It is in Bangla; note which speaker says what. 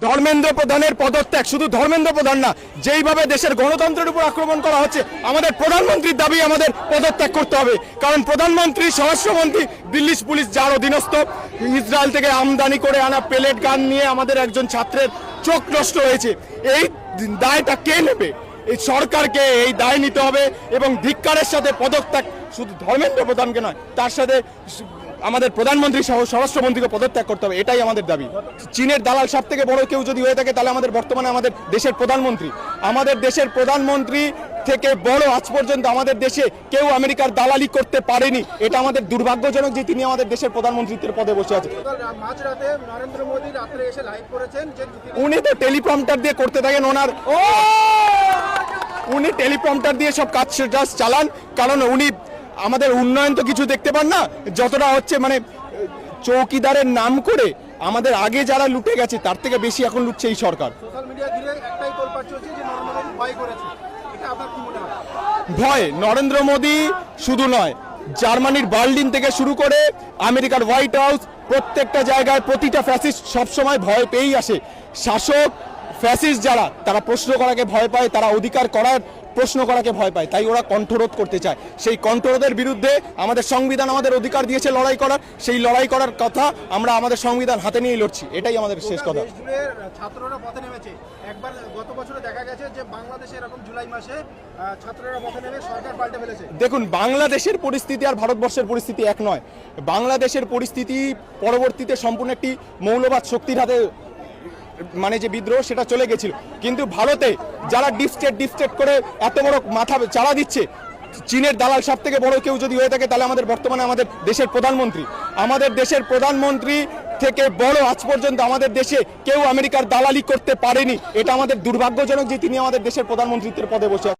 Speaker 1: ধর্মেন্দ্র প্রধানের পদত্যাগ, শুধু ধর্মেন্দ্র প্রধান না, যেইভাবে দেশের গণতন্ত্রের উপর আক্রমণ করা হচ্ছে, আমাদের প্রধানমন্ত্রীর দাবি আমাদের পদত্যাগ করতে হবে। কারণ প্রধানমন্ত্রী, স্বরাষ্ট্রমন্ত্রী দিল্লি পুলিশ যার অধীনস্থ, ইসরায়েল থেকে আমদানি করে আনা পেলেট গান নিয়ে আমাদের একজন ছাত্রের চোখ নষ্ট হয়েছে। এই দায়টা কে নেবে? এই সরকারকে এই দায় নিতে হবে এবং ধিক্কারের সাথে পদত্যাগ শুধু ধর্মেন্দ্র প্রধানকে নয়, তার সাথে আমাদের প্রধানমন্ত্রী সহ স্বরাষ্ট্রমন্ত্রীকে পদত্যাগ করতে হবে। এটাই আমাদের দাবি। চীনের দালাল সব থেকে বড় কেউ যদি হয়ে থাকে, তাহলে বর্তমানে আমাদের দেশের প্রধানমন্ত্রী থেকে বড় আজ পর্যন্ত আমাদের দেশে কেউ আমেরিকার দালালি করতে পারেনি। এটা আমাদের দুর্ভাগ্যজনক যে তিনি আমাদের দেশের প্রধানমন্ত্রীর পদে বসে আছে। উনি তো টেলিপ্রম্পটার দিয়ে করতে থাকেন, উনি টেলিপ্রম্পটার দিয়ে সব কাজ চালান। কারণ উনি আমাদের উন্নয়ন তো কিছু দেখতে পান না, যতটা হচ্ছে চৌকিদারের নাম করে আমাদের আগে যারা লুটে গেছে তার থেকে বেশি এখন লুটছে এই সরকার। ভয় নরেন্দ্র মোদী শুধু নয়, জার্মানির বার্লিন থেকে শুরু করে আমেরিকার হোয়াইট হাউস, প্রত্যেকটা জায়গায় প্রতিটা ফ্যাসিস্ট সবসময় ভয় পেয়েই আসে। শাসক ফ্যাসিস্ট যারা, তারা প্রশ্ন করাকে ভয় পায়, তারা অধিকার করার প্রশ্ন করাকে ভয় পায়, তাই ওরা কণ্ঠরোধ করতে চায়। সেই কণ্ঠরোধের বিরুদ্ধে আমাদের সংবিধান আমাদের অধিকার দিয়েছে লড়াই করার, সেই লড়াই করার কথা আমরা আমাদের সংবিধান হাতে নিয়ে লড়ছি। এটাই আমাদের শেষ কথা।
Speaker 2: ছাত্ররা পথে নেমেছে। একবার গত বছরে দেখা গেছে যে বাংলাদেশে এরকম জুলাই মাসে ছাত্ররা পথে নেমে সরকার পাল্টে ফেলেছে।
Speaker 1: দেখুন, বাংলাদেশের পরিস্থিতি আর ভারতবর্ষের পরিস্থিতি এক নয়। বাংলাদেশের পরিস্থিতি পরবর্তীতে সম্পূর্ণ একটি মৌলবাদ শক্তির হাতে যে বিদ্রোহ, সেটা চলে গেছিল। কিন্তু ভারতে যারা ডিপ স্টেট করে এত বড় মাথা চালা দিচ্ছে, চীনের দালাল সব থেকে বড় কেউ যদি হয়ে থাকে, তাহলে বর্তমানে আমাদের দেশের প্রধানমন্ত্রী থেকে বড় আজ পর্যন্ত আমাদের দেশে কেউ আমেরিকার দালালি করতে পারেনি। এটা আমাদের দুর্ভাগ্যজনক যে তিনি আমাদের দেশের প্রধানমন্ত্রীর পদে বসে আছেন।